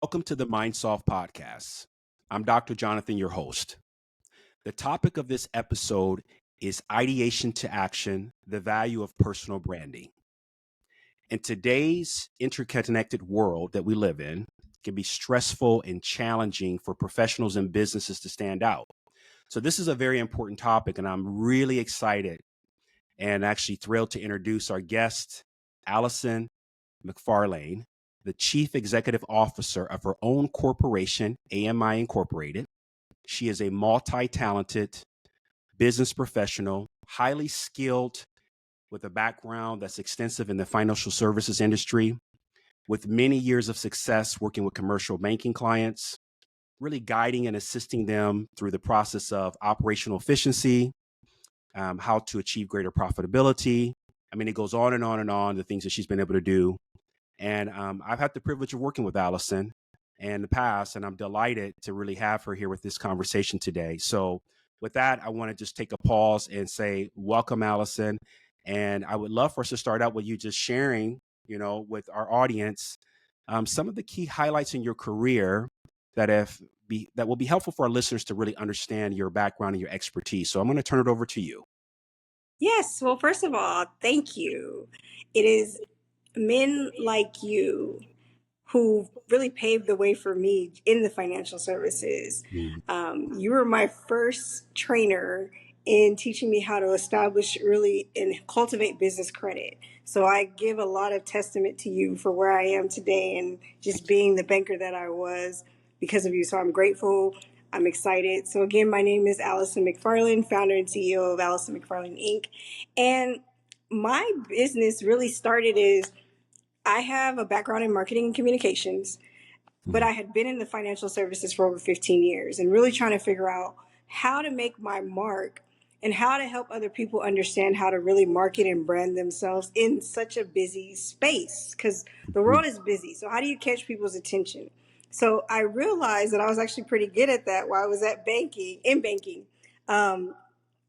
Welcome to the MindSoft podcast. I'm Dr. Jonathan, your host. The topic of this episode is ideation to action, the value of personal branding. In today's interconnected world that we live in, it can be stressful and challenging for professionals and businesses to stand out. So this is a very important topic, and I'm really excited and actually thrilled to introduce our guest, Allison McFarlane, the Chief Executive Officer of her own corporation, AMI Incorporated. She is a multi-talented business professional, highly skilled, with a background that's extensive in the financial services industry, with many years of success working with commercial banking clients, really guiding and assisting them through the process of operational efficiency, how to achieve greater profitability. I mean, it goes on and on and on, the things that she's been able to do. And I've had the privilege of working with Allison in the past, and I'm delighted to really have her here with this conversation today. So with that, I want to just take a pause and say, welcome, Allison. And I would love for us to start out with you just sharing, with our audience, some of the key highlights in your career that will be helpful for our listeners to really understand your background and your expertise. So I'm going to turn it over to you. Yes. Well, first of all, thank you. It is men like you who really paved the way for me in the financial services. You were my first trainer in teaching me how to establish really and cultivate business credit. So I give a lot of testament to you for where I am today and just being the banker that I was because of you. So I'm grateful. I'm excited. So again, my name is Allison McFarlane, founder and CEO of Allison McFarlane Inc. And my business really started as I have a background in marketing and communications, but I had been in the financial services for over 15 years and really trying to figure out how to make my mark and how to help other people understand how to really market and brand themselves in such a busy space because the world is busy. So how do you catch people's attention? So I realized that I was actually pretty good at that while I was at banking. Um,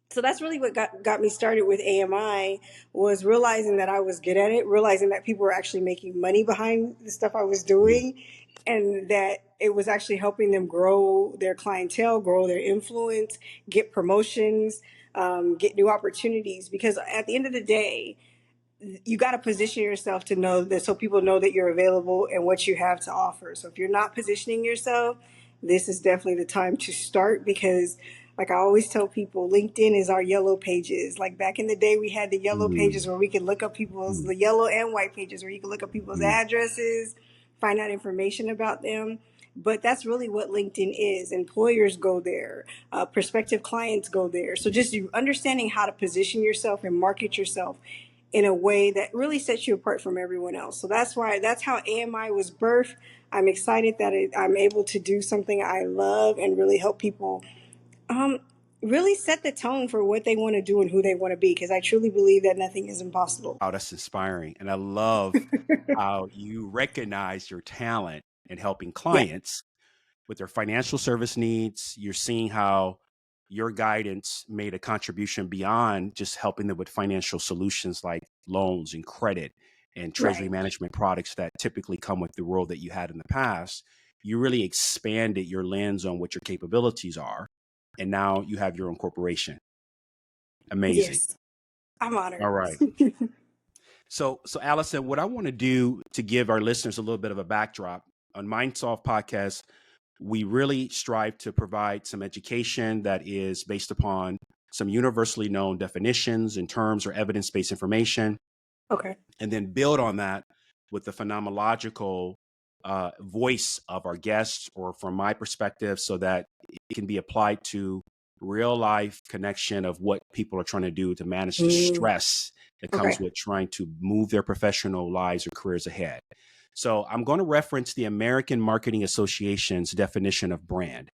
so that's really what got me started with AMI was realizing that I was good at it, realizing that people were actually making money behind the stuff I was doing and that it was actually helping them grow their clientele, grow their influence, get promotions, get new opportunities. Because at the end of the day, you got to position yourself to know that so people know that you're available and what you have to offer. So if you're not positioning yourself, this is definitely the time to start because like I always tell people, LinkedIn is our yellow pages. Like back in the day, we had the yellow pages where we could look up the yellow and white pages where you could look up people's addresses, find out information about them. But that's really what LinkedIn is. Employers go there, prospective clients go there. So just you understanding how to position yourself and market yourself in a way that really sets you apart from everyone else. So that's how AMI was birthed. I'm excited that I'm able to do something I love and really help people really set the tone for what they want to do and who they want to be, because I truly believe that nothing is impossible. Wow, that's inspiring. And I love how you recognize your talent in helping Yeah. clients with their financial service needs. You're seeing how your guidance made a contribution beyond just helping them with financial solutions like loans and credit and treasury Right. management products that typically come with the role that you had in the past. You really expanded your lens on what your capabilities are. And now you have your own corporation. Amazing. Yes. I'm All honored. right. So Allison, what I want to do to give our listeners a little bit of a backdrop on MindSoft podcast, we really strive to provide some education that is based upon some universally known definitions and terms or evidence-based information, Okay. and then build on that with the phenomenological voice of our guests, or from my perspective, so that it can be applied to real life connection of what people are trying to do to manage the stress that comes Okay. with trying to move their professional lives or careers ahead. So I'm going to reference the American Marketing Association's definition of brand.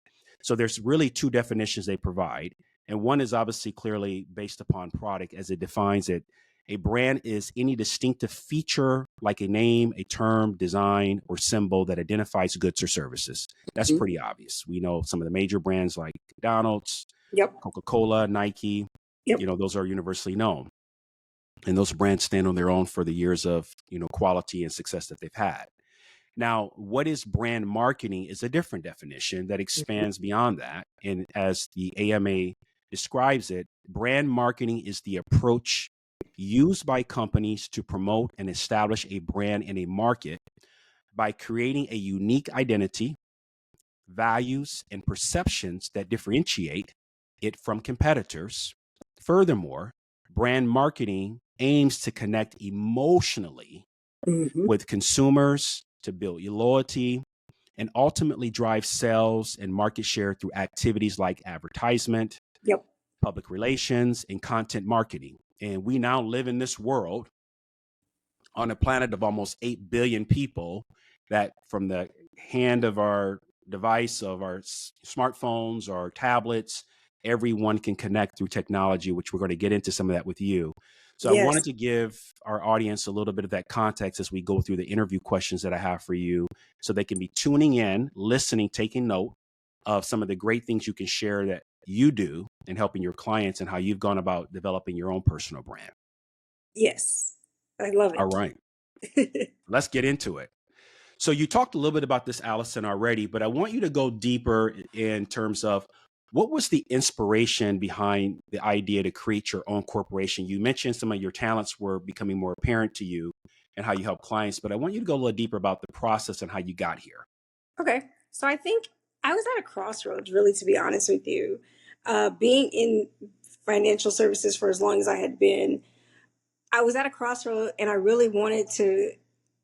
So there's really two definitions they provide. And one is obviously clearly based upon product as it defines it. A brand is any distinctive feature like a name, a term, design, or symbol that identifies goods or services. That's pretty obvious. We know some of the major brands like McDonald's, Yep. Coca-Cola, Nike, Yep. those are universally known. And those brands stand on their own for the years of, quality and success that they've had. Now, what is brand marketing is a different definition that Mhm. expands beyond that. And as the AMA describes it, brand marketing is the approach used by companies to promote and establish a brand in a market by creating a unique identity, values, and perceptions that differentiate it from competitors. Furthermore, brand marketing aims to connect emotionally Mhm. with consumers to build your loyalty and ultimately drive sales and market share through activities like advertisement, Yep. public relations, and content marketing. And we now live in this world on a planet of almost 8 billion people that from the hand of our device, of our smartphones or tablets, everyone can connect through technology, which we're going to get into some of that with you. So I Yes. wanted to give our audience a little bit of that context as we go through the interview questions that I have for you so they can be tuning in, listening, taking note of some of the great things you can share that you do in helping your clients and how you've gone about developing your own personal brand. Yes. I love All it. right, let's get into it. So you talked a little bit about this, Allison, already, but I want you to go deeper in terms of what was the inspiration behind the idea to create your own corporation? You mentioned some of your talents were becoming more apparent to you and how you help clients, but I want you to go a little deeper about the process and how you got here. Okay. So I think I was at a crossroads, really, to be honest with you. Being in financial services for as long as I had been, I was at a crossroad and I really wanted to,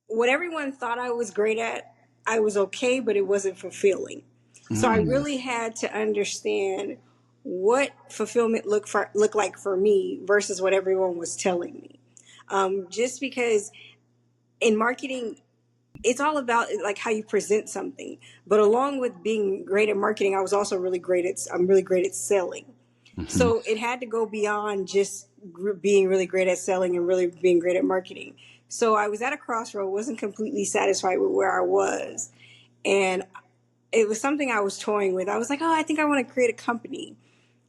what everyone thought I was great at, I was okay, but it wasn't fulfilling. So I Mm, really had to understand what fulfillment look like for me versus what everyone was telling me. Just because in marketing, it's all about like how you present something. But along with being great at marketing, I'm really great at selling. mhm, So it had to go beyond just being really great at selling and really being great at marketing. So I was at a crossroad, wasn't completely satisfied with where I was. And it was something I was toying with. I was like, oh, I think I want to create a company.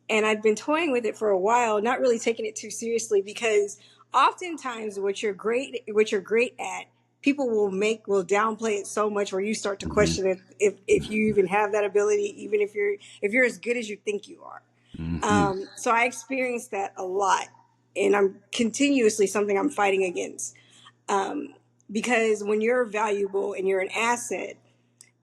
And I'd been toying with it for a while, not really taking it too seriously because oftentimes what you're great at, people will downplay it so much where you start to mhm, question if you even have that ability, even if you're as good as you think you are. mhm, So I experienced that a lot, and I'm continuously something I'm fighting against. Um, because when you're valuable and you're an asset,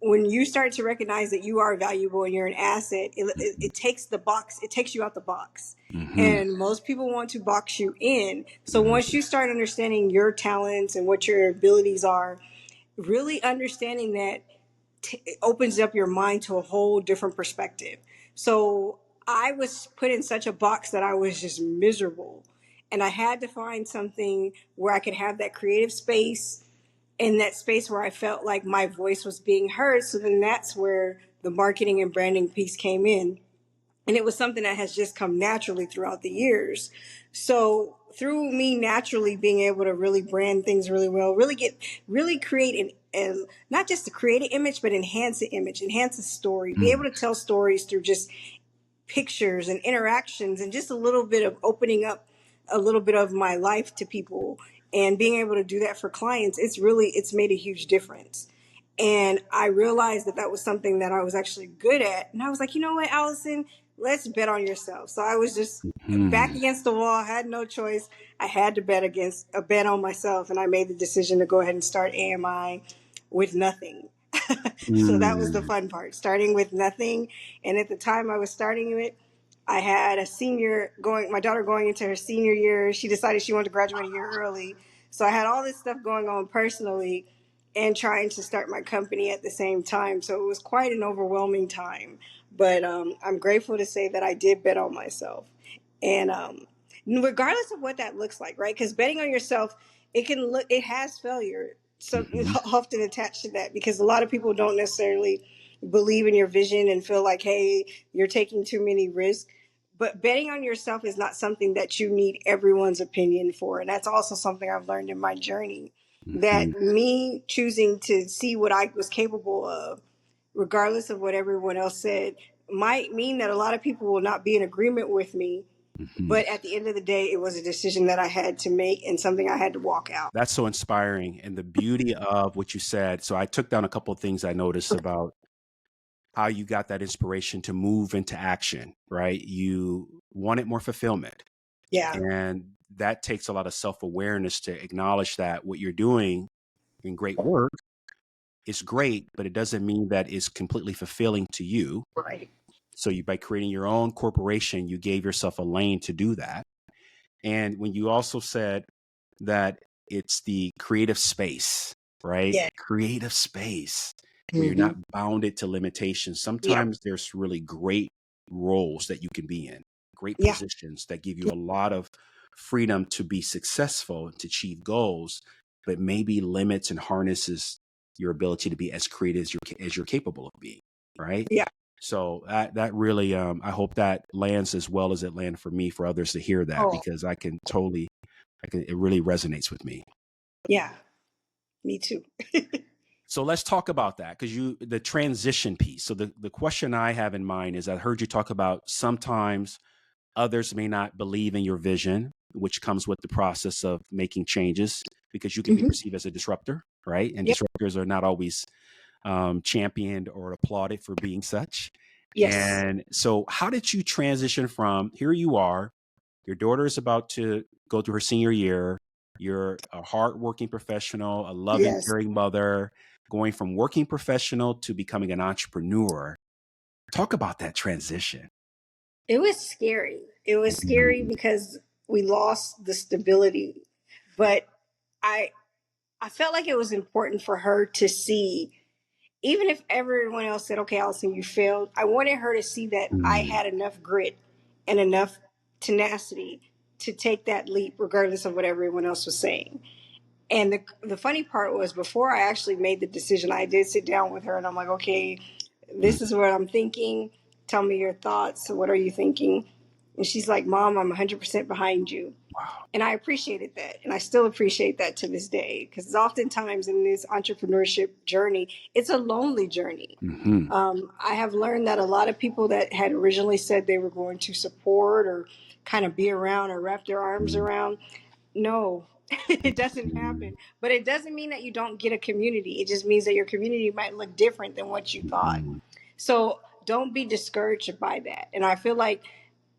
when you start to recognize that you are valuable and you're an asset, it takes it takes you out the box. mhm, And most people want to box you in. So once mhm, you start understanding your talents and what your abilities are, really understanding that it opens up your mind to a whole different perspective. So I was put in such a box that I was just miserable. And I had to find something where I could have that creative space, in that space where I felt like my voice was being heard. So then that's where the marketing and branding piece came in. And it was something that has just come naturally throughout the years. So through me naturally being able to really brand things really well, really create an not just to create an image, but enhance the image, enhance the story, be able mhm, to tell stories through just pictures and interactions and just a little bit of opening up a little bit of my life to people and being able to do that for clients, it's made a huge difference. And I realized that that was something that I was actually good at. And I was like, you know what, Allison, let's bet on yourself. So I was just back mhm, against the wall. I had no choice. I had to bet on myself. And I made the decision to go ahead and start AMI with nothing. So that was the mhm, fun part, starting with nothing. And at the time I was starting it, I had my daughter going into her senior year. She decided she wanted to graduate a year early. So I had all this stuff going on personally and trying to start my company at the same time. So it was quite an overwhelming time. But I'm grateful to say that I did bet on myself. And regardless of what that looks like, right? Because betting on yourself, it has failure so mhm, often attached to that because a lot of people don't necessarily believe in your vision and feel like, hey, you're taking too many risks. But betting on yourself is not something that you need everyone's opinion for. And that's also something I've learned in my journey, mhm, that me choosing to see what I was capable of, regardless of what everyone else said, might mean that a lot of people will not be in agreement with me. Mhm. But at the end of the day, it was a decision that I had to make and something I had to walk out. That's so inspiring. And the beauty of what you said. So I took down a couple of things I noticed about how you got that inspiration to move into action, right? You wanted more fulfillment. Yeah. And that takes a lot of self awareness to acknowledge that what you're doing in great work is great, but it doesn't mean that it's completely fulfilling to you. Right. So by creating your own corporation, you gave yourself a lane to do that. And when you also said that it's the creative space, right? Yeah. Creative space where you're Hmm. not bounded to limitations. Yeah. Sometimes there's really great roles that you can be in, great Yeah. positions that give you a lot of freedom to be successful and to achieve goals, but maybe limits and harnesses your ability to be as creative as you're capable of being, right? Yeah. So that really, I hope that lands as well as it landed for me, for others to hear that, Oh, because it really resonates with me. yeah. Me too. So let's talk about that, because the transition piece. So the question I have in mind is, I heard you talk about sometimes others may not believe in your vision, which comes with the process of making changes, because you can be Hmm. perceived as a disruptor, right? And Yep. disruptors are not always championed or applauded for being such. Yes. And so, how did you transition from, here you are, your daughter is about to go through her senior year, you're a hardworking professional, a loving, Yes. caring mother, going from working professional to becoming an entrepreneur? Talk about that transition. It was scary. It was scary Mhm. because we lost the stability. But I I felt like it was important for her to see, even if everyone else said, okay, Allison, you failed, I wanted her to see that I Mm, had enough grit and enough tenacity to take that leap, regardless of what everyone else was saying. And the funny part was, before I actually made the decision, I did sit down with her and I'm like, okay, mm, this is what I'm thinking. Tell me your thoughts. What are you thinking? And she's like, Mom, I'm 100% behind you. wow. And I appreciated that. And I still appreciate that to this day, because oftentimes in this entrepreneurship journey, it's a lonely journey. Hmm. I have learned that a lot of people that had originally said they were going to support or kind of be around or wrap their arms around, no, it doesn't happen. But it doesn't mean that you don't get a community. It just means that your community might look different than what you thought. Hmm. So don't be discouraged by that. And I feel like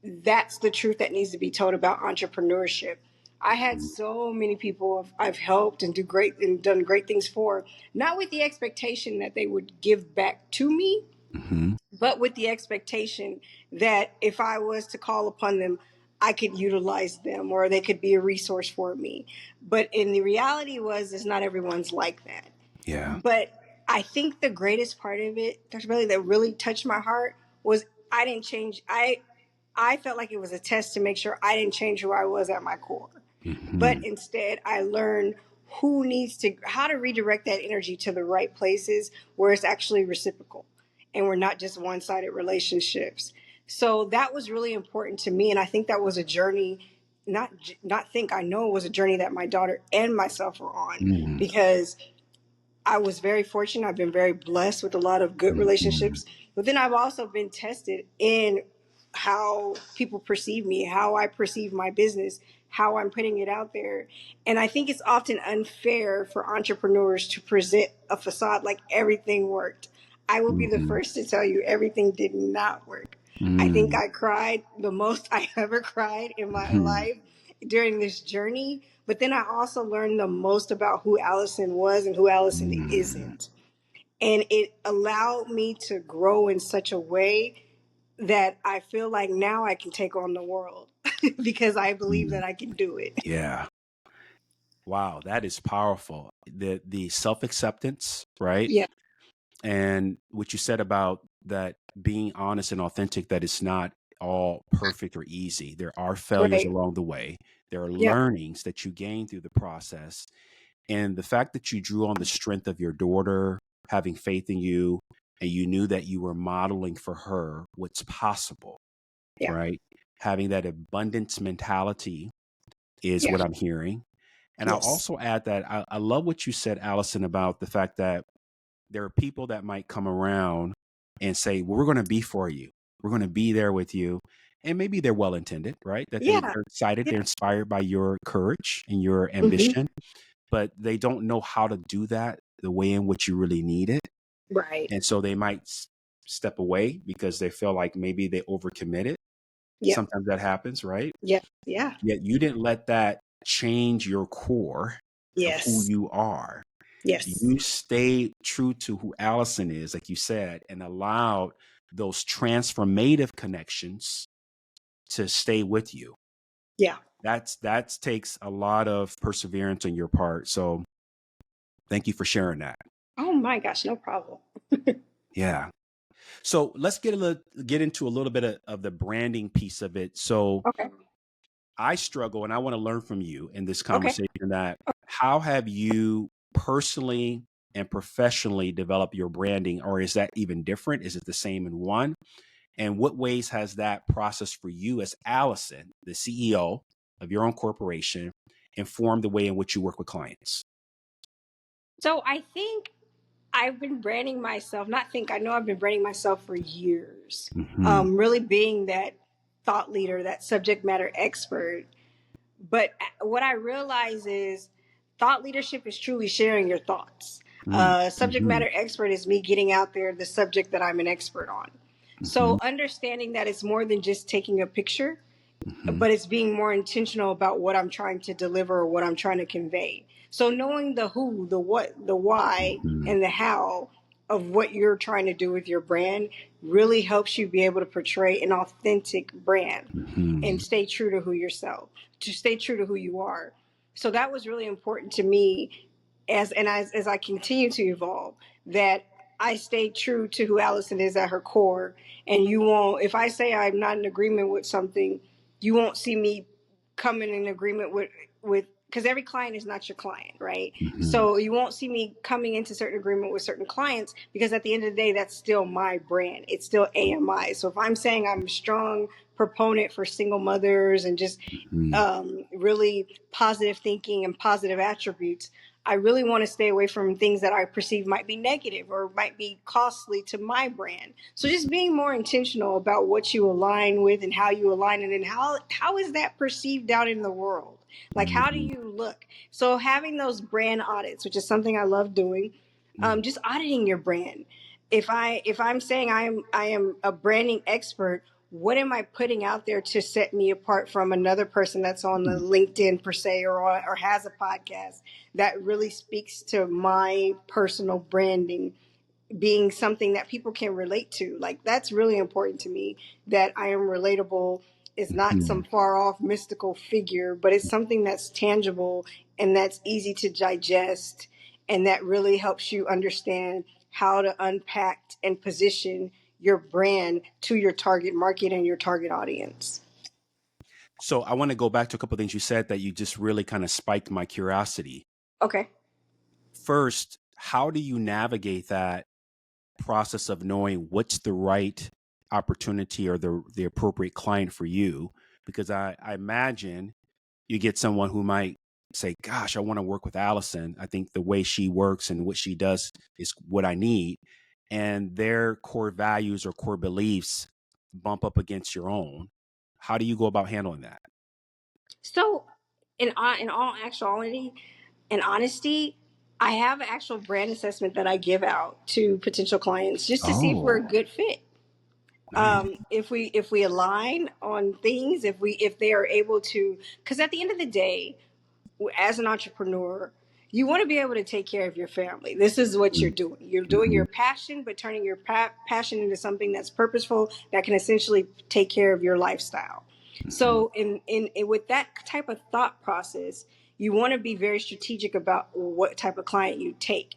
that's the truth that needs to be told about entrepreneurship. I had so many people I've helped and do great and done great things for, not with the expectation that they would give back to me, Hmm. but with the expectation that if I was to call upon them, I could utilize them or they could be a resource for me. But in the reality was, is not everyone's like that. Yeah. But I think the greatest part of it, that really touched my heart, was I didn't change. I felt like it was a test to make sure I didn't change who I was at my core. But Hmm. instead, I learned how to redirect that energy to the right places where it's actually reciprocal and we're not just one sided relationships. So that was really important to me. And I think that was a journey, I know it was a journey that my daughter and myself were on, Hmm. because I was very fortunate. I've been very blessed with a lot of good Hmm. relationships, but then I've also been tested in how people perceive me, how I perceive my business, how I'm putting it out there. And I think it's often unfair for entrepreneurs to present a facade like everything worked. I will be the Hmm. first to tell you everything did not work. I think Hmm. I cried the most I ever cried in my Hmm. life during this journey. But then I also learned the most about who Allison was and who Allison Hmm. isn't. And it allowed me to grow in such a way that I feel like now I can take on the world because I believe Hmm. that I can do it. Yeah. Wow, that is powerful. The self-acceptance, right? Yeah, And what you said about that, being honest and authentic, that it's not all perfect or easy. There are failures right. along the way. There are Yeah, learnings that you gain through the process. And the fact that you drew on the strength of your daughter having faith in you, and you knew that you were modeling for her what's possible, yeah, right? Having that abundance mentality is yeah, what I'm hearing. And I'll yes, also add that I love what you said, Allison, about the fact that there are people that might come around and say, well, we're going to be for you. We're going to be there with you. and maybe they're well intended, right? That Yeah. they're excited, Yeah. they're inspired by your courage and your Hmm. ambition, but they don't know how to do that the way in which you really need it. Right. And so they might step away because they feel like maybe they overcommitted. Yep. Sometimes that happens, right? Yep. Yeah. Yet you didn't let that change your core of who Yes. you are. Yes. You stayed true to who Allison is, like you said, and allowed those transformative connections to stay with you. Yeah. That takes a lot of perseverance on your part. So thank you for sharing that. Oh my gosh, no problem. Yeah. So let's get into a little bit of the branding piece of it. So Okay. I struggle, and I want to learn from you in this Okay. conversation that how have you personally and professionally developed your branding, or is that even different? Is it the same in one? And what ways has that process for you as Allison, the CEO of your own corporation, informed the way in which you work with clients? So I think I've been branding myself, not think, I know I've been branding myself for years. Hmm. Really being that thought leader, that subject matter expert. But what I realize is thought leadership is truly sharing your thoughts. Subject Mm-hmm. matter expert is me getting out there the subject that I'm an expert on. Hmm. So understanding that it's more than just taking a picture, Hmm. but it's being more intentional about what I'm trying to deliver or what I'm trying to convey. So knowing the who, the what, the why, Hmm. and the how of what you're trying to do with your brand really helps you be able to portray an authentic brand Hmm. and stay true to who yourself, to stay true to who you are. So that was really important to me as I continue to evolve, that I stay true to who Allison is at her core. And you won't, if I say I'm not in agreement with something, you won't see me coming in agreement with because every client is not your client, right? Hmm. So you won't see me coming into certain agreement with certain clients because at the end of the day, that's still my brand. It's still AMI. So if I'm saying I'm a strong proponent for single mothers and just Hmm. really positive thinking and positive attributes, I really want to stay away from things that I perceive might be negative or might be costly to my brand. So just being more intentional about what you align with and how you align it and how is that perceived out in the world? Like how do Hmm. you look? So having those brand audits, which is something I love doing, just auditing your brand. If I'm saying I am a branding expert, what am I putting out there to set me apart from another person that's on the LinkedIn per se or has a podcast that really speaks to my personal branding being something that people can relate to. Like that's really important to me that I am relatable. It's not Hmm. some far off mystical figure, but it's something that's tangible and that's easy to digest and that really helps you understand how to unpack and position your brand to your target market and your target audience. So I want to go back to a couple of things you said that you just really kind of spiked my curiosity. Okay. First, how do you navigate that process of knowing what's the right opportunity or the appropriate client for you? Because I imagine you get someone who might say, "Gosh, I want to work with Allison. I think the way she works and what she does is what I need," and their core values or core beliefs bump up against your own. How do you go about handling that? So, in all actuality and honesty, I have an actual brand assessment that I give out to potential clients just to see if we're a Oh, good fit. nice. If we align on things, if they are able to, because at the end of the day, as an entrepreneur, you want to be able to take care of your family. This is what you're doing. You're doing Mm-hmm. your passion, but turning your passion into something that's purposeful that can essentially take care of your lifestyle. Hmm. So, with that type of thought process, you want to be very strategic about what type of client you take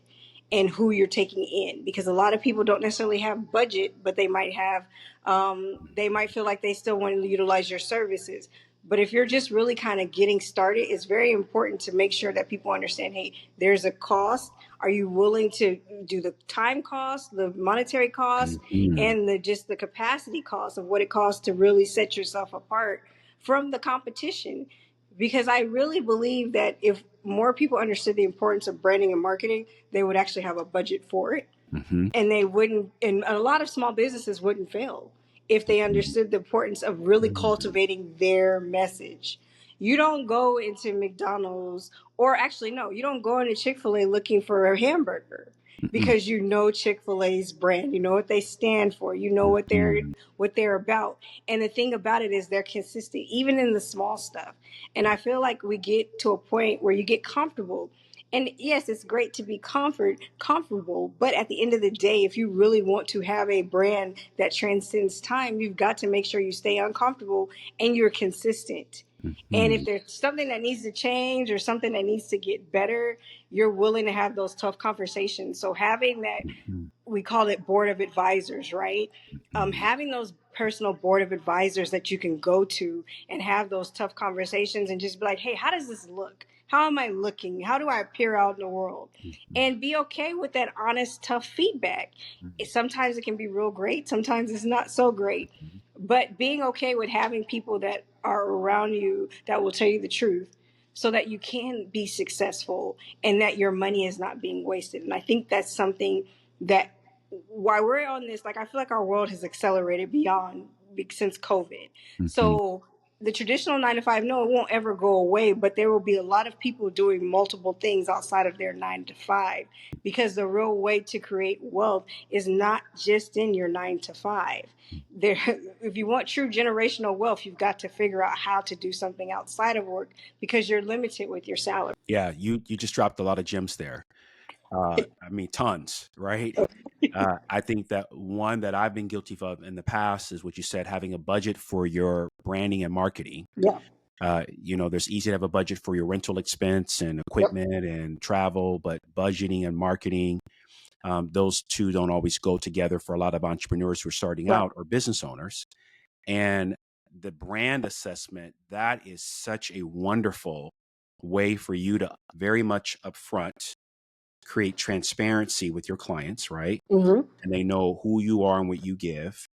and who you're taking in because a lot of people don't necessarily have budget but they might have they might feel like they still want to utilize your services. But if you're just really kind of getting started, it's very important to make sure that people understand, hey, there's a cost. Are you willing to do the time cost, the monetary cost, Hmm. and the just the capacity cost of what it costs to really set yourself apart from the competition? Because I really believe that if more people understood the importance of branding and marketing, they would actually have a budget for it Hmm. and they wouldn't, and a lot of small businesses wouldn't fail if they understood the importance of really cultivating their message. You don't go into McDonald's, or actually, no, you don't go into Chick-fil-A looking for a hamburger Mm-mm. because you know Chick-fil-A's brand, you know what they stand for, you know Mhm. what they're about. And the thing about it is they're consistent, even in the small stuff. And I feel like we get to a point where you get comfortable. And yes, it's great to be comfortable, but at the end of the day, if you really want to have a brand that transcends time, you've got to make sure you stay uncomfortable and you're consistent. And if Mhm. there's something that needs to change or something that needs to get better, you're willing to have those tough conversations. So having that, Mhm. we call it board of advisors, right? Mhm. Having those personal board of advisors that you can go to and have those tough conversations and just be like, hey, how does this look? How am I looking? How do I appear out in the world? Mhm. And be okay with that honest, tough feedback. Sometimes it can be real great, sometimes it's not so great. Mhm. But being okay with having people that are around you that will tell you the truth so that you can be successful and that your money is not being wasted. And I think that's something that while we're on this, like I feel like our world has accelerated beyond since COVID. Mhm. So the traditional 9 to 5, no, it won't ever go away, but there will be a lot of people doing multiple things outside of their 9 to 5 because the real way to create wealth is not just in your 9 to 5. There, if you want true generational wealth, you've got to figure out how to do something outside of work because you're limited with your salary. Yeah, you just dropped a lot of gems there. I mean, tons, right? I think that one that I've been guilty of in the past is what you said, having a budget for your branding and marketing. Yeah. There's easy to have a budget for your rental expense and Yep. equipment and travel, but budgeting and marketing, those two don't always go together for a lot of entrepreneurs who are starting Right. out or business owners. And the brand assessment, that is such a wonderful way for you to very much upfront create transparency with your clients, right? Mm-hmm. And they know who you are and what you give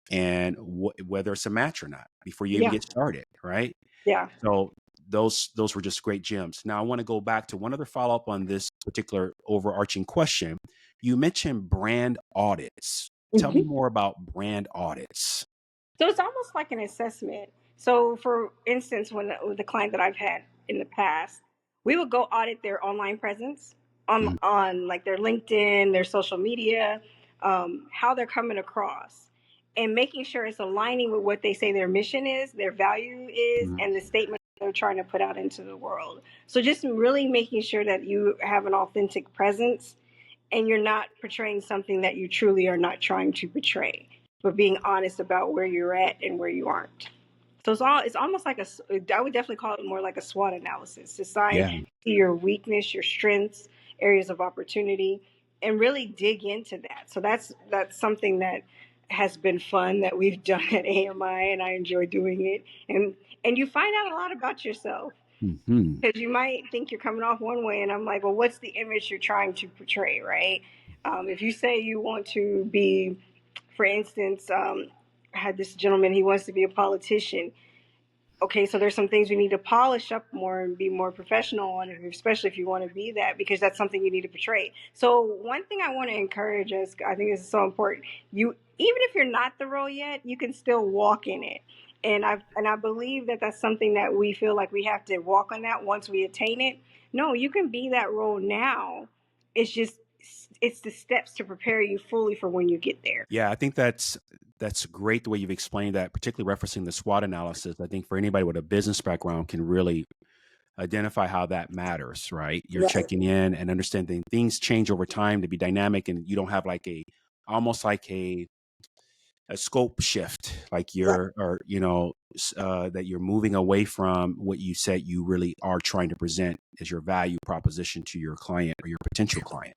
and whether it's a match or not before you even Yeah. get started, right? Yeah. So those were just great gems. Now I want to go back to one other follow up on this particular overarching question. You mentioned brand audits. Tell me Mm-hmm. more about brand audits. So it's almost like an assessment. So, for instance, when with the client that I've had in the past, we would go audit their online presence on like their LinkedIn, their social media, how they're coming across, and making sure it's aligning with what they say their mission is, their value is, Mhm. and the statement they're trying to put out into the world. So, just really making sure that you have an authentic presence and you're not portraying something that you truly are not trying to portray, but being honest about where you're at and where you aren't. So it's almost like I would definitely call it more like a SWOT analysis, Yeah. to see your weakness, your strengths, areas of opportunity, and really dig into that. So that's something that has been fun that we've done at AMI, and I enjoy doing it. And you find out a lot about yourself Hmm. because you might think you're coming off one way, and I'm like, well, what's the image you're trying to portray, right? If you say you want to be, for instance, I had this gentleman, he wants to be a politician. Okay, so there's some things we need to polish up more and be more professional on, especially if you want to be that, because that's something you need to portray. So one thing I want to encourage us, I think this is so important. You, even if you're not the role yet, you can still walk in it. And I believe that that's something that we feel like we have to walk on that once we attain it. No, you can be that role now. It's just it's the steps to prepare you fully for when you get there. Yeah, I think that's great the way you've explained that, particularly referencing the SWOT analysis. I think for anybody with a business background can really identify how that matters, right? You're Right. checking in and understanding things change over time to be dynamic, and you don't have like almost like a scope shift, like Right. that you're moving away from what you said you really are trying to present as your value proposition to your client or your potential client.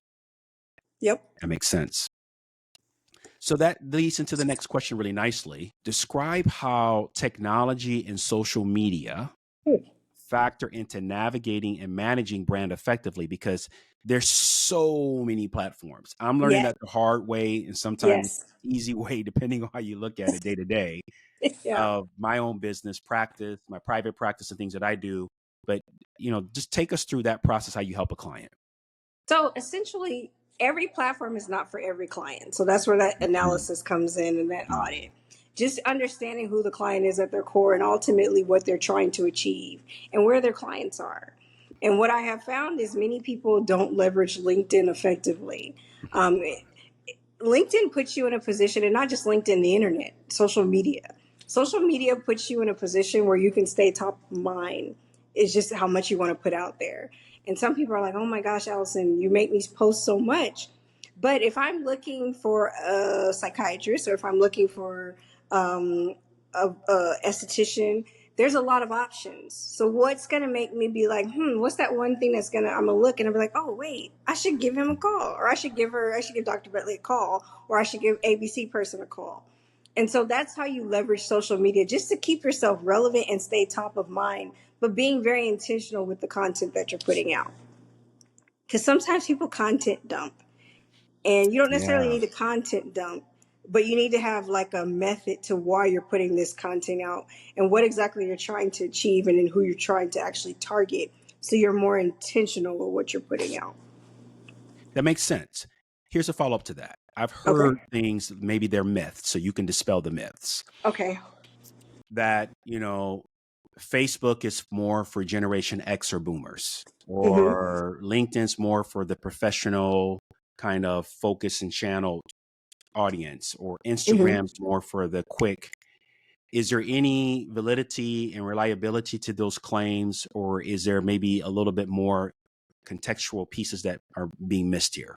Yep. That makes sense. So that leads into the next question really nicely. Describe how technology and social media factor into navigating and managing brand effectively, because there's so many platforms. I'm learning Yeah. that the hard way and sometimes Yes. easy way, depending on how you look at it day to day, Yeah. of my own business practice, my private practice and things that I do. But, just take us through that process, how you help a client. So essentially, every platform is not for every client. So that's where that Mhm. analysis comes in and that Mhm. audit. just understanding who the client is at their core and ultimately what they're trying to achieve and where their clients are. And what I have found is many people don't leverage LinkedIn effectively. Um, LinkedIn puts you in a position, and not just LinkedIn, the internet, social media. Social media puts you in a position where you can stay top of mind. It's just how much you want to put out there. And some people are like, oh my gosh, Allison, you make me post so much. But if I'm looking for a psychiatrist or if I'm looking for a esthetician, there's a lot of options. So what's going to make me be like, what's that one thing that's going to, I'm going to look and I'll be like, oh, wait, I should give him a call, or I should give Dr. Bentley a call, or I should give ABC person a call. And so that's how you leverage social media, just to keep yourself relevant and stay top of mind, but being very intentional with the content that you're putting out. Because sometimes people content dump. And you don't necessarily Yeah. need a content dump, but you need to have like a method to why you're putting this content out and what exactly you're trying to achieve and then who you're trying to actually target. So you're more intentional with what you're putting out. That makes sense. Here's a follow up to that. I've heard Okay. things, maybe they're myths, so you can dispel the myths. Okay. That, Facebook is more for Generation X or boomers, Mm-hmm. or LinkedIn's more for the professional kind of focus and channel audience, or Mm-hmm. Instagram's more for the quick. Is there any validity and reliability to those claims, or is there maybe a little bit more contextual pieces that are being missed here?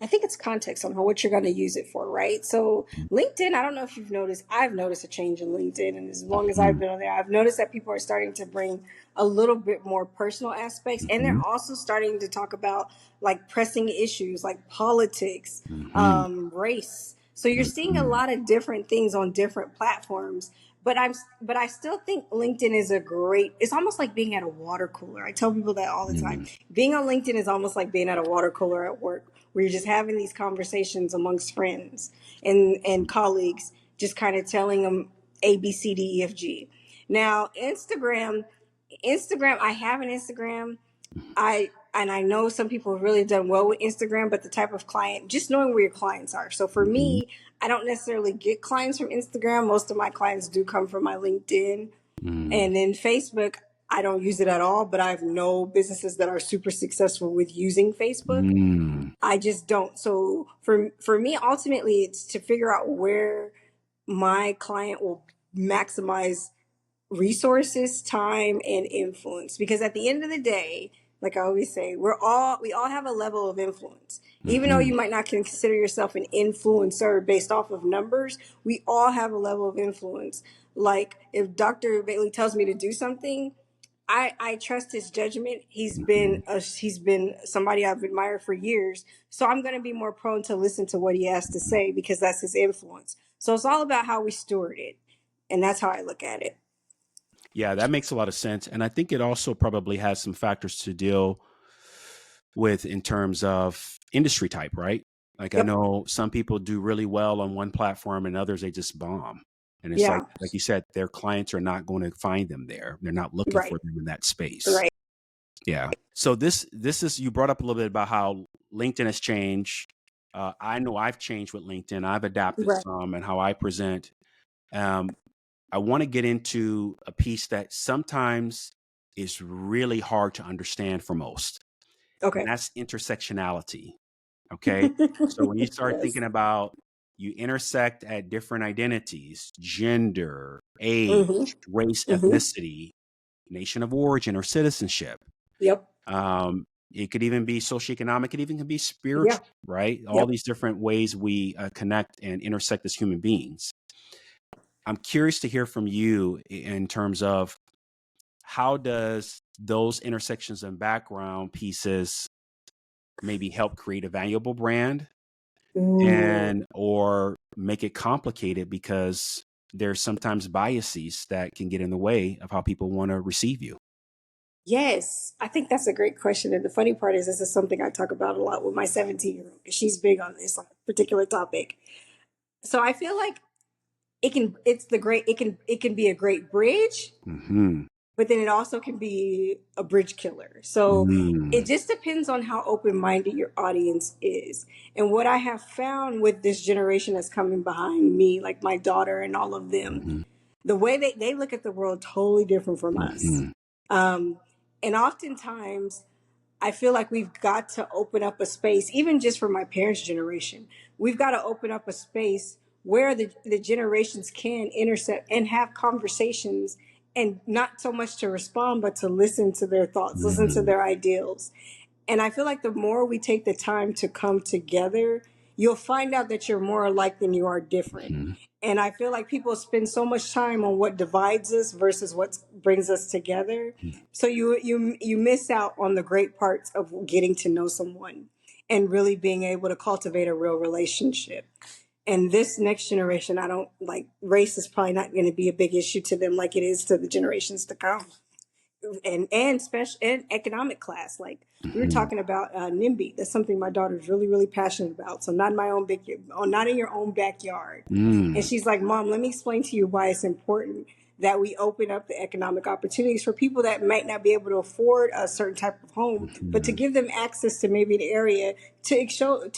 I think it's context on what you're going to use it for, right? So LinkedIn, I don't know if you've noticed, I've noticed a change in LinkedIn. And as long as I've Mhm. been on there, I've noticed that people are starting to bring a little bit more personal aspects. And they're Mhm. also starting to talk about like pressing issues like politics, Mhm. race. So you're seeing a Mhm. lot of different things on different platforms. But I still think LinkedIn is a great, it's almost like being at a water cooler. I tell people that all the time. Mhm. Being on LinkedIn is almost like being at a water cooler at work, where you're just having these conversations amongst friends and colleagues, just kind of telling them A, B, C, D, E, F, G. Now, Instagram, I have an Instagram. I know some people have really done well with Instagram, but the type of client, just knowing where your clients are. So for Mhm. me, I don't necessarily get clients from Instagram. Most of my clients do come from my LinkedIn. Mhm. And then Facebook, I don't use it at all, but I have no businesses that are super successful with using Facebook. Mhm. I just don't. So for me, ultimately, it's to figure out where my client will maximize resources, time, and influence. Because at the end of the day, like I always say, we all have a level of influence. Even though you Mhm. might not consider yourself an influencer based off of numbers, we all have a level of influence. Like if Dr. Bailey tells me to do something, I trust his judgment. Mhm. He's been somebody I've admired for years. So I'm going to be more prone to listen to what he has to say because that's his influence. So it's all about how we steward it. And that's how I look at it. Yeah, that makes a lot of sense. And I think it also probably has some factors to deal with in terms of industry type, right? Like I Yep. know some people do really well on one platform and others they just bomb. And it's Yeah. like you said, their clients are not going to find them there. They're not looking Right. for them in that space. Right. Yeah. So this is, you brought up a little bit about how LinkedIn has changed. I know I've changed with LinkedIn. I've adapted Right. some and how I present. Um, I want to get into a piece that sometimes is really hard to understand for most, and Okay. that's intersectionality. Okay. So when you start Yes. thinking about, you intersect at different identities, gender, age, Mm-hmm. race, Mm-hmm. ethnicity, nation of origin, or citizenship. Yep. It could even be socioeconomic. It even can be Yeah. spiritual, right? All Yep. these different ways we connect and intersect as human beings. I'm curious to hear from you in terms of how does those intersections and background pieces maybe help create a valuable brand, Ooh. and or make it complicated because there's sometimes biases that can get in the way of how people want to receive you. Yes, I think that's a great question. And the funny part is, this is something I talk about a lot with my 17-year-old. She's big on this particular topic. So I feel like it can be a great bridge, Hmm. but then it also can be a bridge killer. So it Mm, just depends on how open-minded your audience is. And what I have found with this generation that's coming behind me, like my daughter and all of them, mhm, the way they look at the world totally different from us. mhm, Um, and oftentimes I feel like we've got to open up a space, even just for my parents' generation, we've got to open up a space where the generations can intercept and have conversations, and not so much to respond, but to listen to their thoughts, listen to mhm, their ideals. And I feel like the more we take the time to come together, you'll find out that you're more alike than you are different. mhm, And I feel like people spend so much time on what divides us versus what brings us together. So you miss out on the great parts of getting to know someone and really being able to cultivate a real relationship. And this next generation, I don't like, race is probably not going to be a big issue to them like it is to the generations to come, and special and economic class. Like we were mhm, talking about NIMBY. That's something my daughter's really, really passionate about. So not in my own big, not in your own backyard. And mm, she's like, Mom, let me explain to you why it's important that we open up the economic opportunities for people that might not be able to afford a certain type of home, but to mhm, give them access to maybe the area to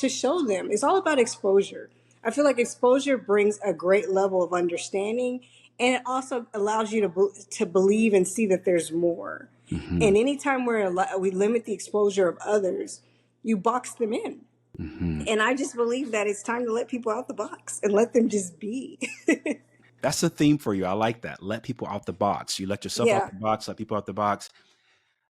show them. It's all about exposure. I feel like exposure brings a great level of understanding, and it also allows you to believe and see that there's more. mhm, And anytime we limit the exposure of others, you box them in. mhm. And I just believe that it's time to let people out the box and let them just be. That's the theme for you. I like that. Let people out the box. You let yourself out Yeah, the box, let people out the box.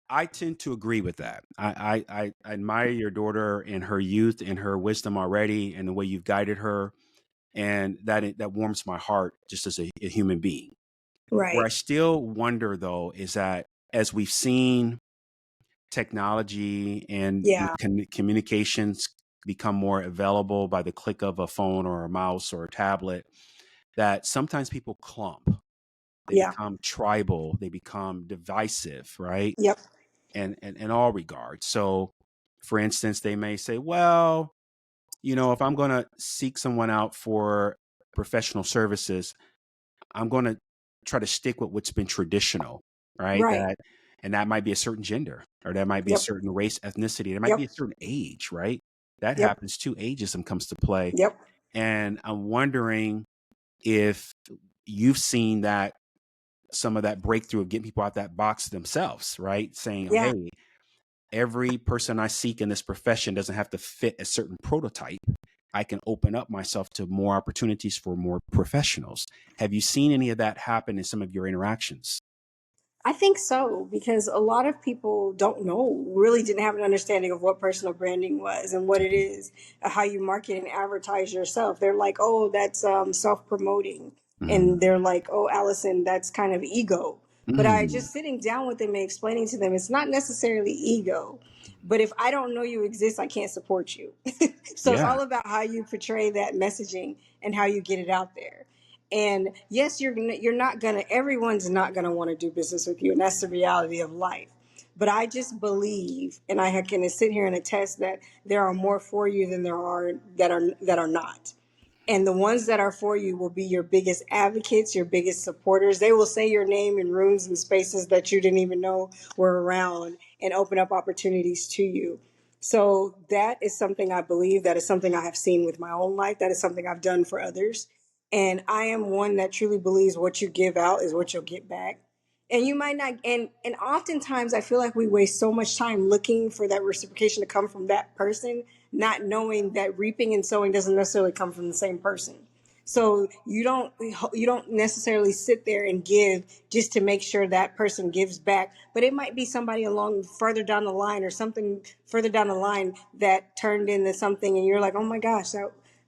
I tend to agree with that. I admire your daughter and her youth and her wisdom already, and the way you've guided her, and that warms my heart just as a human being. Where I right. still wonder though is that as we've seen technology and Yeah, communications become more available by the click of a phone or a mouse or a tablet, that sometimes people clump. They yeah, become tribal. They become divisive, right? yep, And in all regards. So, for instance, they may say, "Well, if I'm going to seek someone out for professional services, I'm going to try to stick with what's been traditional, right? right. And that might be a certain gender, or that might be a Yep, certain race, ethnicity. There might be yep, a certain age, right? That yep, happens too. Ageism comes to play. yep. And I'm wondering if you've seen that some of that breakthrough of getting people out that box themselves, right? Saying, Yeah. hey, every person I seek in this profession doesn't have to fit a certain prototype. I can open up myself to more opportunities for more professionals. Have you seen any of that happen in some of your interactions? I think so, because a lot of people don't know, really didn't have an understanding of what personal branding was and what it is, how you market and advertise yourself. They're like, oh, that's self promoting. And Mm, they're like, oh, Allison, that's kind of ego. But I mm, just sitting down with them and explaining to them, it's not necessarily ego. But if I don't know you exist, I can't support you. So it's yeah. all about how you portray that messaging and how you get it out there. And yes, you're not gonna, everyone's not gonna want to do business with you, and that's the reality of life. But I just believe, and I can sit here and attest that there are more for you than there are that are not. And the ones that are for you will be your biggest advocates, your biggest supporters. They will say your name in rooms and spaces that you didn't even know were around, and open up opportunities to you. So that is something I believe. That is something I have seen with my own life. That is something I've done for others. And I am one that truly believes what you give out is what you'll get back. And you might not, and oftentimes I feel like we waste so much time looking for that reciprocation to come from that person, not knowing that reaping and sowing doesn't necessarily come from the same person. So you don't necessarily sit there and give just to make sure that person gives back, but it might be somebody along further down the line, or something further down the line that turned into something, and you're like, oh my gosh,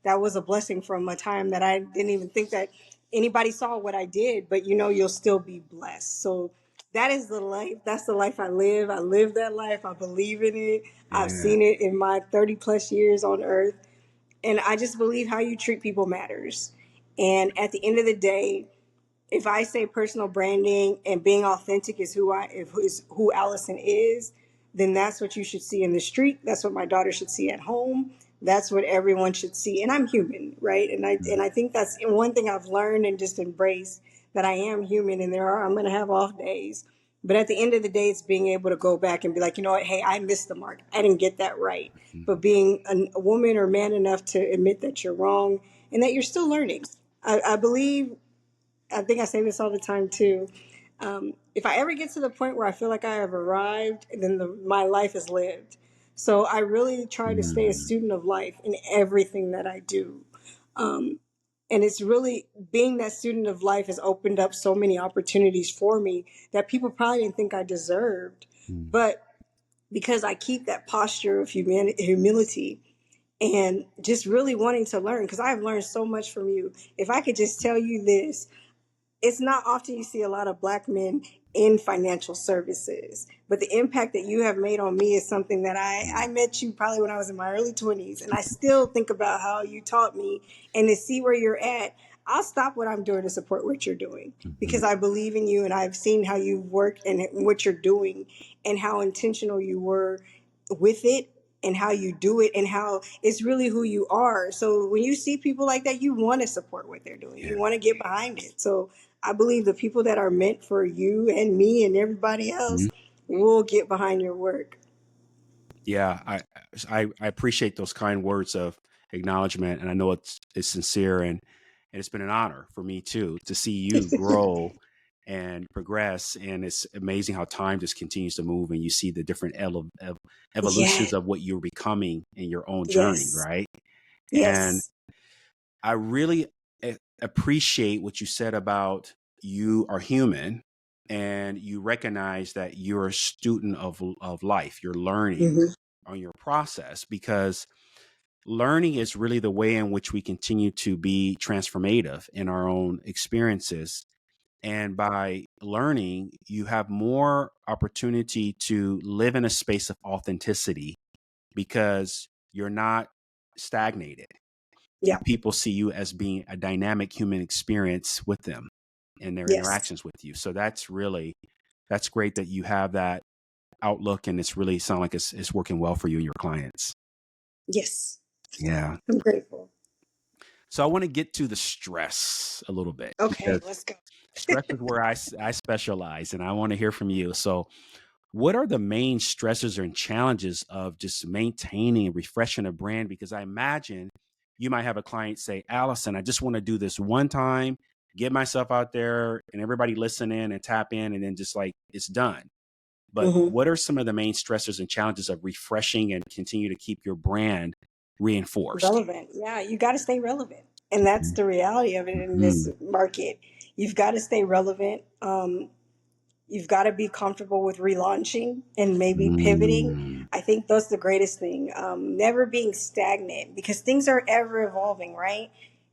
that was a blessing from a time that I didn't even think that anybody saw what I did, but you'll still be blessed. So that is the life. That's the life I live. I live that life. I believe in it. I've Yeah. seen it in my 30 plus years on earth. And I just believe how you treat people matters. And at the end of the day, if I say personal branding and being authentic is who Allison is, then that's what you should see in the street. That's what my daughter should see at home. That's what everyone should see. And I'm human, right? And I think that's one thing I've learned and just embraced, that I am human, and I'm going to have off days. But at the end of the day, it's being able to go back and be like, you know what, hey, I missed the mark. I didn't get that right. But being a woman or man enough to admit that you're wrong and that you're still learning. I believe, I think I say this all the time too. If I ever get to the point where I feel like I have arrived, then my life is lived. So I really try to stay a Mm, student of life in everything that I do. And it's really being that student of life has opened up so many opportunities for me that people probably didn't think I deserved. mm, But because I keep that posture of humility and just really wanting to learn, because I've learned so much from you. If I could just tell you this, it's not often you see a lot of Black men in financial services, but the impact that you have made on me is something that I met you probably when I was in my early 20s, and I still think about how you taught me. And to see where you're at, I'll stop what I'm doing to support what you're doing, mhm. because I believe in you and I've seen how you work and what you're doing and how intentional you were with it and how you do it and how it's really who you are. So when you see people like that, you want to support what they're doing. Yeah. You want to get behind it. So I believe the people that are meant for you and me and everybody else Mhm. will get behind your work. Yeah, I appreciate those kind words of acknowledgement, and I know it's sincere, and it's been an honor for me too to see you grow and progress. And it's amazing how time just continues to move, and you see the different Yeah. evolutions of what you're becoming in your own journey, Yes. right? And Yes. I really appreciate what you said about you are human and you recognize that you're a student of life. You're learning Hmm. on your process because learning is really the way in which we continue to be transformative in our own experiences. And by learning, you have more opportunity to live in a space of authenticity because you're not stagnated Yeah. and people see you as being a dynamic human experience with them and their Yes. interactions with you. So that's great that you have that outlook and it's really sound like it's working well for you and your clients. Yes. Yeah. I'm grateful. So I want to get to the stress a little bit Okay, because let's go. stress is where I specialize and I want to hear from you. So what are the main stresses and challenges of just maintaining and refreshing a brand? Because I imagine you might have a client say, Allison, I just want to do this one time, get myself out there and everybody listen in and tap in and then just like it's done. But Hmm. what are some of the main stressors and challenges of refreshing and continue to keep your brand reinforced? Relevant. Yeah, you got to stay relevant. And that's the reality of it in this Mm-hmm. market. You've got to stay relevant. You've got to be comfortable with relaunching and maybe pivoting. Mm-hmm. I think that's the greatest thing. Never being stagnant, because things are ever evolving, right?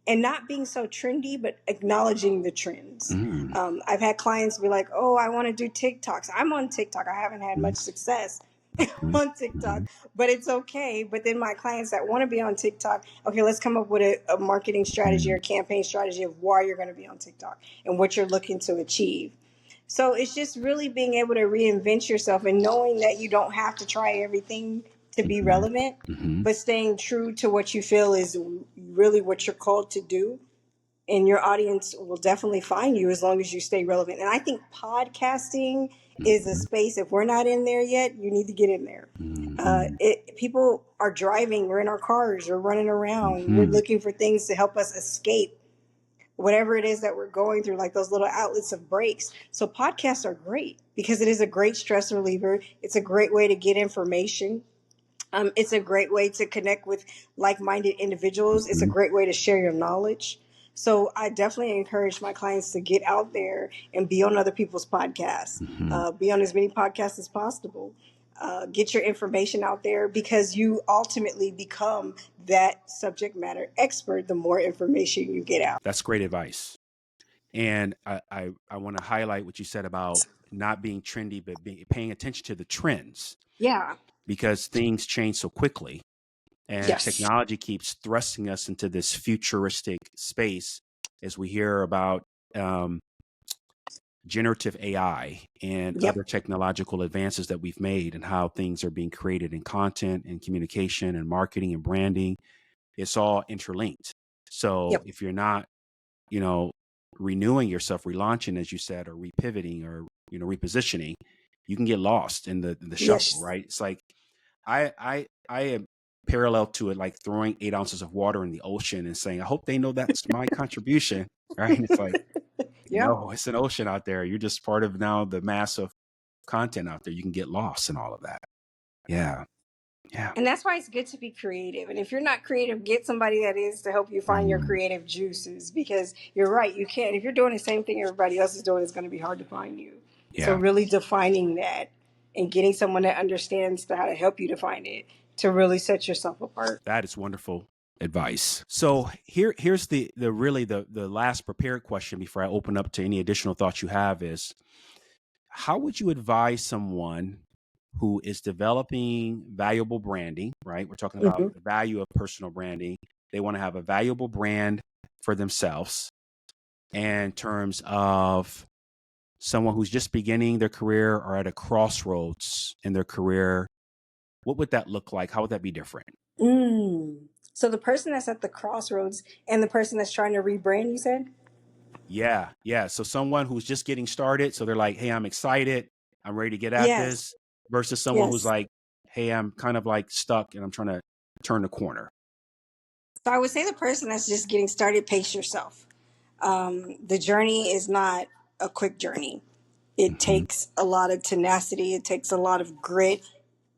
And not being so trendy, but acknowledging the trends. I've had clients be like, oh, I want to do TikToks. I'm on TikTok. I haven't had much success on Mm-hmm. TikTok, but it's okay. But then my clients that want to be on TikTok, okay, let's come up with a marketing strategy or campaign strategy of why you're going to be on TikTok and what you're looking to achieve. So it's just really being able to reinvent yourself and knowing that you don't have to try everything to be Mm-hmm. relevant, Mm-hmm. but staying true to what you feel is really what you're called to do. And your audience will definitely find you as long as you stay relevant. And I think podcasting is a space, if we're not in there yet, you need to get in there. Mm-hmm. People are driving, we're in our cars, we're running around, we're Mm-hmm. looking for things to help us escape whatever it is that we're going through, like those little outlets of breaks. So podcasts are great because it is a great stress reliever. It's a great way to get information. It's a great way to connect with like-minded individuals. It's a Mm-hmm. great way to share your knowledge. So I definitely encourage my clients to get out there and be on other people's podcasts. Mm-hmm. Be on as many podcasts as possible. Get your information out there because you ultimately become that subject matter expert the more information you get out. That's great advice. And I want to highlight what you said about not being trendy, but paying attention to the trends Yeah. because things change so quickly and Yes. technology keeps thrusting us into this futuristic space as we hear about um, generative AI and Yep. other technological advances that we've made and how things are being created in content and communication and marketing and branding. It's all interlinked. So Yep. if you're not, you know, renewing yourself, relaunching, as you said, or repivoting or repositioning, you can get lost in the shuffle, Yes. right? It's like I am parallel to it, like throwing 8 ounces of water in the ocean and saying, I hope they know that's my contribution, right? And it's like, Yep. no, it's an ocean out there. You're just part of now the mass of content out there. You can get lost in all of that. Yeah. Yeah. And that's why it's good to be creative. And if you're not creative, get somebody that is to help you find your Mm, creative juices, because you're right. You can't, if you're doing the same thing everybody else is doing, it's going to be hard to find you. So, yeah. really defining that and getting someone that understands how to help you define it to really set yourself apart. That is wonderful advice. So here's the really the last prepared question before I open up to any additional thoughts you have is, how would you advise someone who is developing valuable branding, right? We're talking about Mhm. the value of personal branding. They want to have a valuable brand for themselves, in terms of someone who's just beginning their career or at a crossroads in their career. What would that look like? How would that be different? Mm. So, the person that's at the crossroads and the person that's trying to rebrand, you said? Yeah, yeah. So someone who's just getting started, so they're like, "Hey, I'm excited. I'm ready to get at Yes. this," versus someone who's Yes. like, "Hey, I'm kind of like stuck and I'm trying to turn the corner." So, I would say the person that's just getting started, pace yourself. The journey is not a quick journey. It Mhm, takes a lot of tenacity, it takes a lot of grit,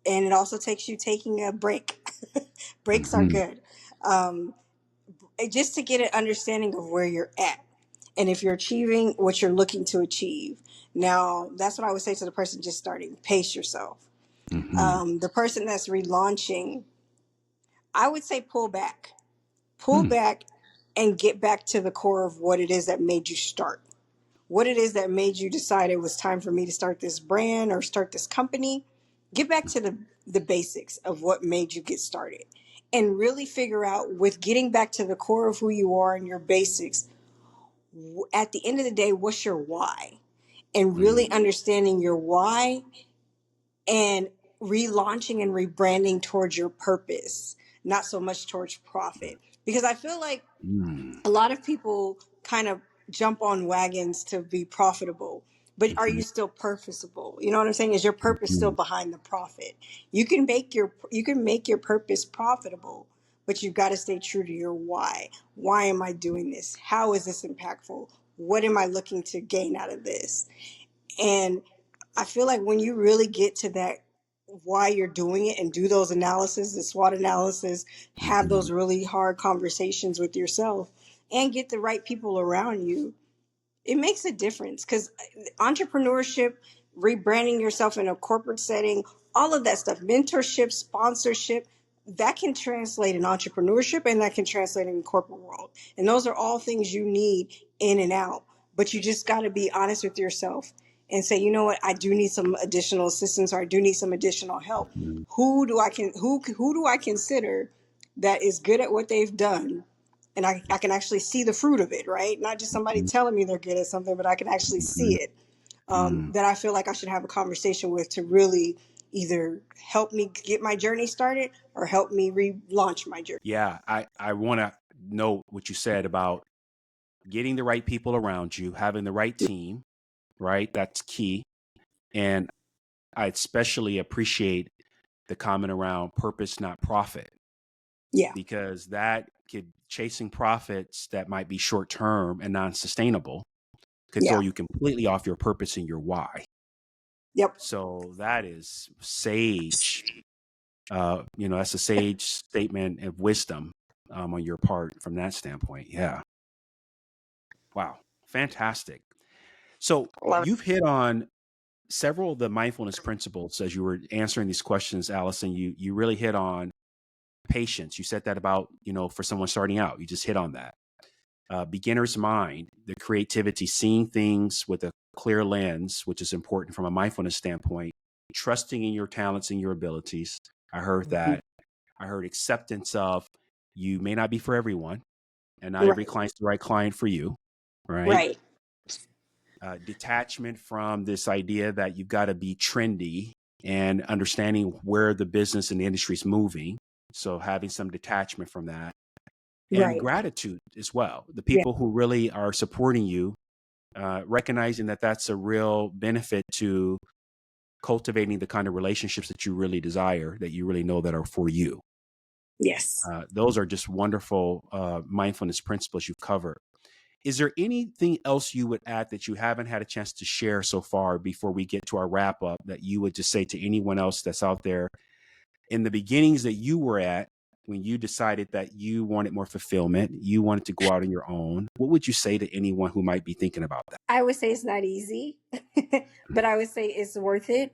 and it also takes you taking a break. Breaks are mhm, good. Um, just to get an understanding of where you're at and if you're achieving what you're looking to achieve. Now, that's what I would say to the person just starting: pace yourself. mhm, The person that's relaunching, I would say pull mm, back and get back to the core of what it is that made you start, what it is that made you decide it was time for me to start this brand or start this company. Get back to the basics of what made you get started and really figure out, with getting back to the core of who you are and your basics, at the end of the day, what's your why? And mm, really understanding your why and relaunching and rebranding towards your purpose, not so much towards profit. Because I feel like mm, a lot of people kind of jump on wagons to be profitable, but are mhm, you still purposeful? You know what I'm saying? Is your purpose still mhm, behind the profit? You can make your purpose profitable, but you've got to stay true to your why. Why am I doing this? How is this impactful? What am I looking to gain out of this? And I feel like when you really get to that, why you're doing it, and do those analysis, the SWOT analysis, have mhm, those really hard conversations with yourself and get the right people around you, it makes a difference. Because entrepreneurship, rebranding yourself in a corporate setting, all of that stuff, mentorship, sponsorship, that can translate in entrepreneurship and that can translate in the corporate world. And those are all things you need in and out. But you just got to be honest with yourself and say, you know what, I do need some additional assistance, or I do need some additional help. mhm, Who do I consider that is good at what they've done, and I can actually see the fruit of it, right? Not just somebody mhm, telling me they're good at something, but I can actually see mhm, it. mm. That I feel like I should have a conversation with to really either help me get my journey started or help me relaunch my journey. Yeah, I want to know what you said about getting the right people around you, having the right team, right? That's key. And I especially appreciate the comment around purpose, not profit, Yeah, because that could, chasing profits that might be short term and non sustainable, could throw yeah, you completely off your purpose and your why. yep. So that is sage. That's a sage statement of wisdom on your part from that standpoint. Yeah. Wow. Fantastic. So Love you've hit on several of the mindfulness principles as you were answering these questions, Allison. You really hit on patience. You said that about, for someone starting out, you just hit on that. Beginner's mind, the creativity, seeing things with a clear lens, which is important from a mindfulness standpoint, trusting in your talents and your abilities. I heard it. that. I heard acceptance of, you may not be for everyone, and not every Right, client's the right client for you, right? right, Detachment from this idea that you've got to be trendy, and understanding where the business and the industry is moving. So having some detachment from that, and right. gratitude as well. The Yeah, people who really are supporting you, recognizing that that's a real benefit to cultivating the kind of relationships that you really desire, that you really know that are for you. Yes. Those are just wonderful mindfulness principles you've covered. Is there anything else you would add that you haven't had a chance to share so far before we get to our wrap up, that you would just say to anyone else that's out there in the beginnings that you were at when you decided that you wanted more fulfillment, you wanted to go out on your own? What would you say to anyone who might be thinking about that? I would say it's not easy, but I would say it's worth it.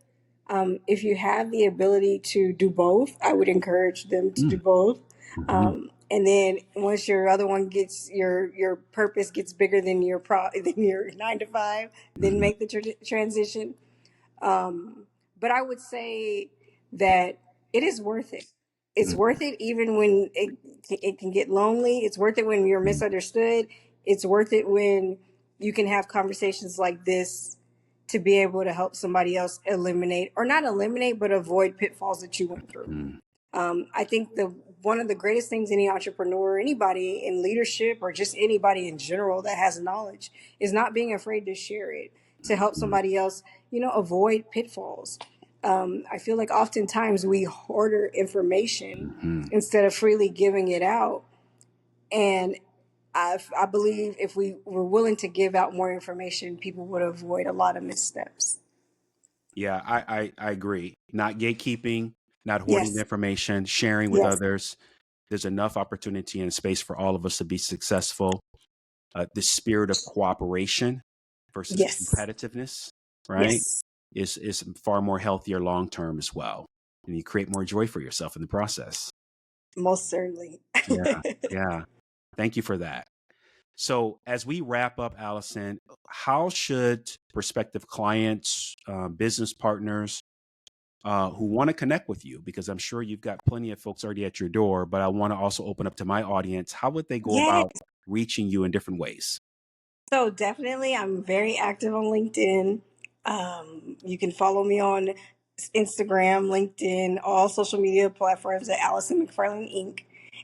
If you have the ability to do both, I would encourage them to do both. Mm-hmm. And then once your other one gets your purpose gets bigger than than your 9 to 5, then Mm-hmm. make the transition. But I would say that it is worth it. It's worth it even when it can get lonely. It's worth it when you're Mm-hmm. misunderstood. It's worth it when you can have conversations like this to be able to help somebody else eliminate, or not eliminate, but avoid pitfalls that you went through. I think the one of the greatest things any entrepreneur, anybody in leadership, or just anybody in general that has knowledge, is not being afraid to share it to help somebody else, avoid pitfalls. I feel like oftentimes we hoard information Mm-hmm. instead of freely giving it out. And I believe if we were willing to give out more information, people would avoid a lot of missteps. Yeah, I agree. Not gatekeeping, not hoarding the Yes, information, sharing with yes, others. There's enough opportunity and space for all of us to be successful. The spirit of cooperation versus yes, competitiveness, right, yes, is far more healthier long term as well, and you create more joy for yourself in the process. most certainly. Yeah, yeah. Thank you for that. So, as we wrap up, Allison, how should prospective clients, business partners, who want to connect with you, because I'm sure you've got plenty of folks already at your door, but I want to also open up to my audience, how would they go Yes. about reaching you in different ways? So definitely, I'm very active on LinkedIn. You can follow me on Instagram, LinkedIn, all social media platforms at Allison McFarlane Inc.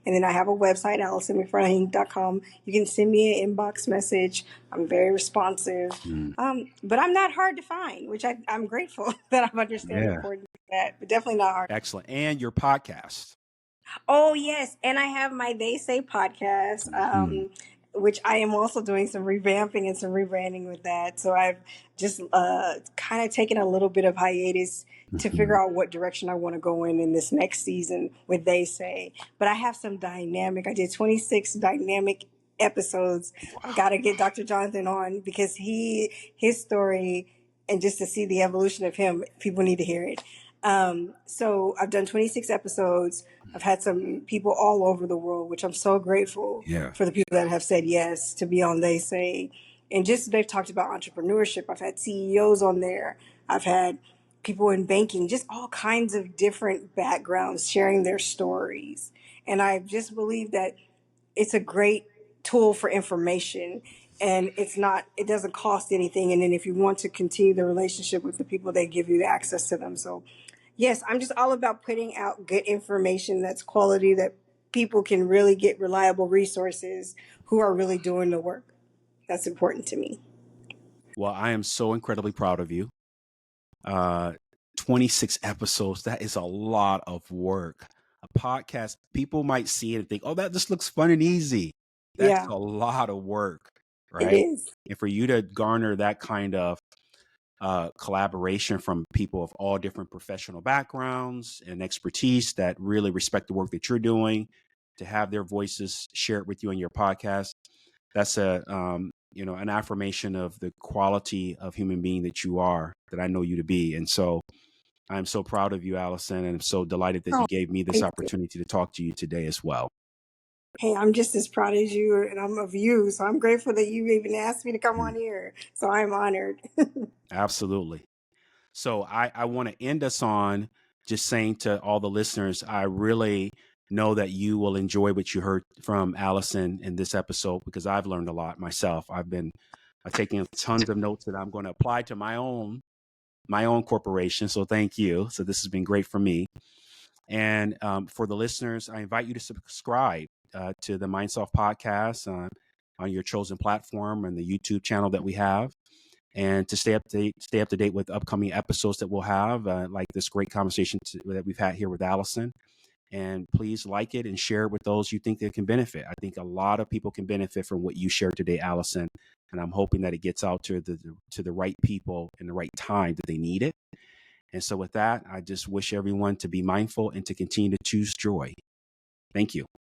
And then I have a website, AllisonMcFarlaneInc.com. You can send me an inbox message. I'm very responsive. Mm, But I'm not hard to find, which I'm grateful that I'm understanding yeah, important that, but definitely not hard. excellent. And your podcast. Oh yes, and I have my They Say podcast, Mhm, which I am also doing some revamping and some rebranding with that. So I've just kind of taken a little bit of hiatus to mhm. figure out what direction I want to go in this next season with They Say. But I have some dynamic. I did 26 dynamic episodes. I got to get Dr. Jonathan on because his story, and just to see the evolution of him, people need to hear it. So I've done 26 episodes. I've had some people all over the world, which I'm so grateful Yeah. for the people that have said yes to be on They Say. And just they've talked about entrepreneurship. I've had CEOs on there. I've had people in banking, just all kinds of different backgrounds sharing their stories. And I just believe that it's a great tool for information, and it doesn't cost anything. And then if you want to continue the relationship with the people, they give you the access to them. So yes, I'm just all about putting out good information that's quality, that people can really get reliable resources who are really doing the work. That's important to me. Well, I am so incredibly proud of you. Uh, 26 episodes, that is a lot of work. A podcast, people might see it and think, oh, that just looks fun and easy. That's Yeah, a lot of work, it right? is. And for you to garner that kind of collaboration from people of all different professional backgrounds and expertise that really respect the work that you're doing, to have their voices shared with you on your podcast, that's an affirmation of the quality of human being that you are, that I know you to be. And so I'm so proud of you, Allison, and I'm so delighted that you Oh, gave me this thank you. opportunity to talk to you today as well. Hey, I'm just as proud as you, and I'm of you. So I'm grateful that you even asked me to come Mm, on here. So I'm honored. absolutely. So I want to end us on just saying to all the listeners, I really know that you will enjoy what you heard from Allison in this episode, because I've learned a lot myself. I've been taking tons of notes that I'm going to apply to my own corporation. So thank you. So this has been great for me. And for the listeners, I invite you to subscribe to the Mindsoft podcast. on your chosen platform and the YouTube channel that we have. And to stay up to date with upcoming episodes that we'll have, like this great conversation that we've had here with Allison. And please like it and share it with those you think that can benefit. I think a lot of people can benefit from what you shared today, Allison. And I'm hoping that it gets out to the right people in the right time that they need it. And so with that, I just wish everyone to be mindful and to continue to choose joy. Thank you.